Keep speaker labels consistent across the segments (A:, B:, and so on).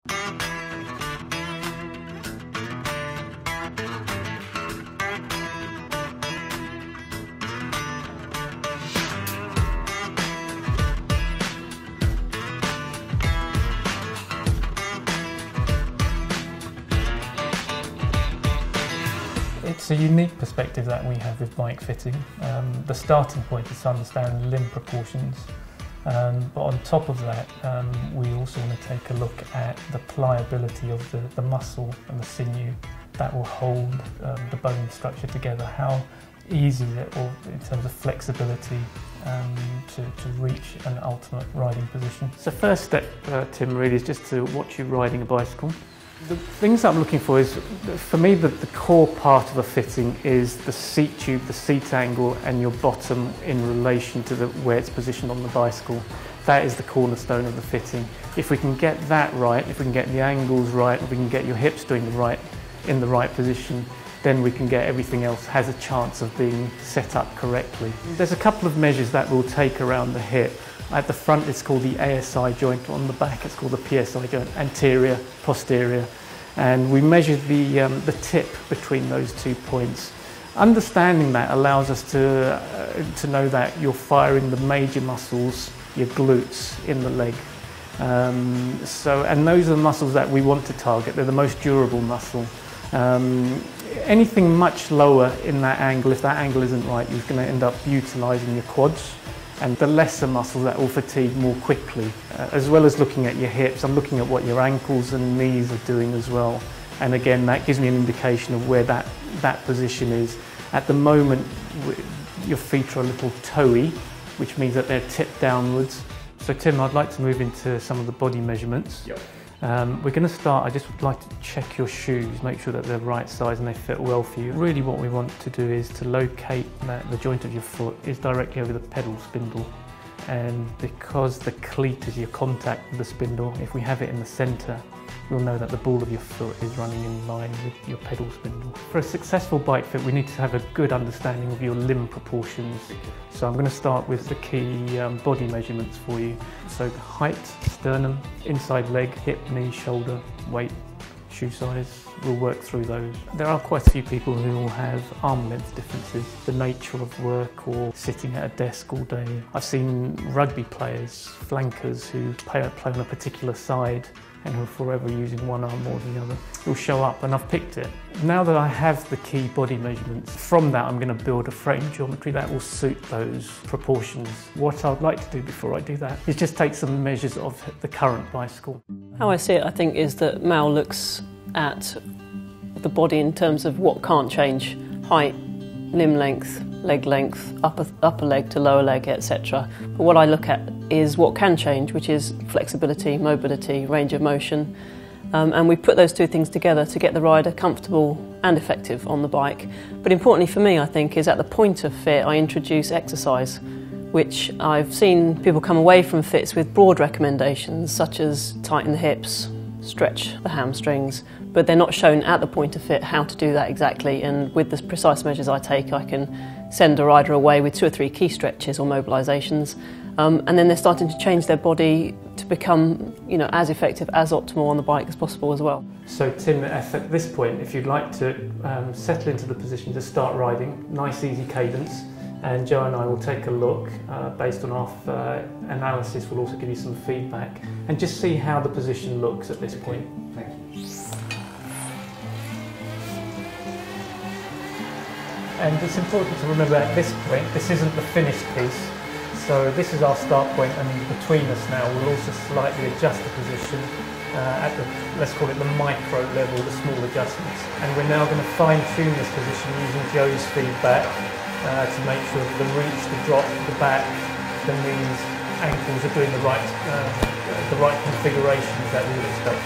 A: It's a unique perspective that we have with bike fitting. The starting point is to understand limb proportions, but on top of that we also want to take a look at the pliability of the muscle and the sinew that will hold the bone structure together. How easy is it, or in terms of flexibility, to reach an ultimate riding position. So first step, Tim, really is just to watch you riding a bicycle. The things that I'm looking for is, for me, the core part of a fitting is the seat tube, the seat angle, and your bottom in relation to where it's positioned on the bicycle. That is the cornerstone of the fitting. If we can get that right, if we can get the angles right, if we can get your hips doing in the right position, then we can get everything else has a chance of being set up correctly. There's a couple of measures that we'll take around the hip. At the front it's called the ASI joint, on the back it's called the PSI joint, anterior, posterior, and we measure the tip between those 2 points. Understanding that allows us to know that you're firing the major muscles, your glutes in the leg. And those are the muscles that we want to target. They're the most durable muscle. Anything much lower in that angle, if that angle isn't right, you're going to end up utilising your quads and the lesser muscles that will fatigue more quickly. As well as looking at your hips, I'm looking at what your ankles and knees are doing as well. And again, that gives me an indication of where that position is. At the moment, your feet are a little toey, which means that they're tipped downwards. So Tim, I'd like to move into some of the body measurements.
B: Yep.
A: We're going to start, I just would like to check your shoes, make sure that they're right size and they fit well for you. Really what we want to do is to locate that the joint of your foot is directly over the pedal spindle. And because the cleat is your contact with the spindle, if we have it in the centre, you'll know that the ball of your foot is running in line with your pedal spindle. For a successful bike fit, we need to have a good understanding of your limb proportions. So I'm going to start with the key body measurements for you. So height, sternum, inside leg, hip, knee, shoulder, weight, shoe size. We'll work through those. There are quite a few people who will have arm length differences, the nature of work or sitting at a desk all day. I've seen rugby players, flankers, who play on a particular side and who are forever using one arm more than the other. It will show up, and I've picked it. Now that I have the key body measurements, from that I'm going to build a frame geometry that will suit those proportions. What I'd like to do before I do that is just take some measures of the current bicycle.
C: How I see it, I think, is that Mal looks at the body in terms of what can't change: height, limb length, leg length, upper leg to lower leg, etc. But what I look at is what can change, which is flexibility, mobility, range of motion. And we put those two things together to get the rider comfortable and effective on the bike. But importantly for me, I think, is at the point of fit, I introduce exercise, which I've seen people come away from fits with broad recommendations, such as tighten the hips, stretch the hamstrings, but they're not shown at the point of fit how to do that exactly. And with the precise measures I take, I can send a rider away with 2 or 3 key stretches or mobilisations, and then they're starting to change their body to become, as effective, as optimal on the bike as possible as well.
A: So Tim, at this point, if you'd like to settle into the position to start riding, nice easy cadence, and Jo and I will take a look based on our analysis. We'll also give you some feedback and just see how the position looks at this point.
B: Thank you.
A: And it's important to remember at this point, this isn't the finished piece. So this is our start point, and between us now we'll also slightly adjust the position at the, let's call it the micro level, the small adjustments. And we're now going to fine tune this position using Jo's feedback to make sure that the reach, the drop, the back, the knees, ankles are doing the right configurations that we would expect.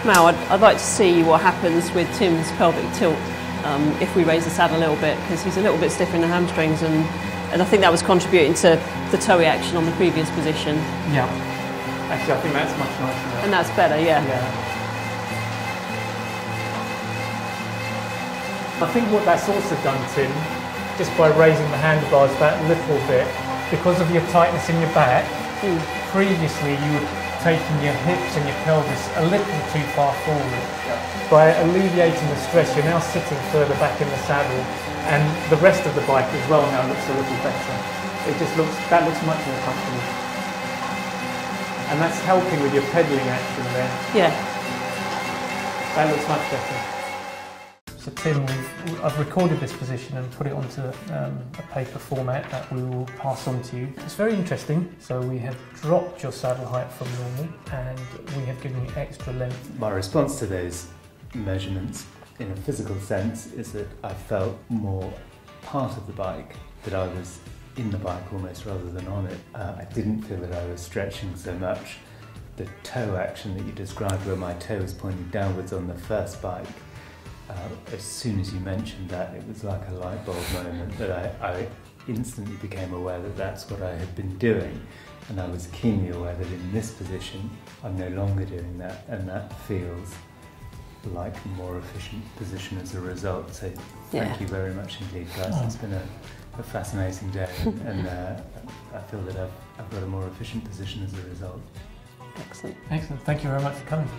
C: Now I'd like to see what happens with Tim's pelvic tilt if we raise the saddle a little bit, because he's a little bit stiff in the hamstrings, and I think that was contributing to the toey action on the previous position.
A: Yeah, actually I think that's much nicer now.
C: And that's better, yeah.
A: I think what that's also done, Tim, just by raising the handlebars that little bit, because of your tightness in your back, previously you would taking your hips and your pelvis a little too far forward. By alleviating the stress, you're now sitting further back in the saddle, and the rest of the bike as well now looks a little better. That looks much more comfortable. And that's helping with your pedalling action there.
C: Yeah.
A: That looks much better. So Tim, I've recorded this position and put it onto a paper format that we will pass on to you. It's very interesting. So we have dropped your saddle height from normal and we have given you extra length.
B: My response to those measurements in a physical sense is that I felt more part of the bike, that I was in the bike almost rather than on it. I didn't feel that I was stretching so much. The toe action that you described, where my toe was pointing downwards on the first bike, as soon as you mentioned that, it was like a light bulb moment that I instantly became aware that that's what I had been doing, and I was keenly aware that in this position I'm no longer doing that, and that feels like a more efficient position as a result. So thank you very much indeed, guys. It's been a fascinating day, and I feel that I've got a more efficient position as a result.
C: Excellent.
A: Excellent. Thank you very much for coming.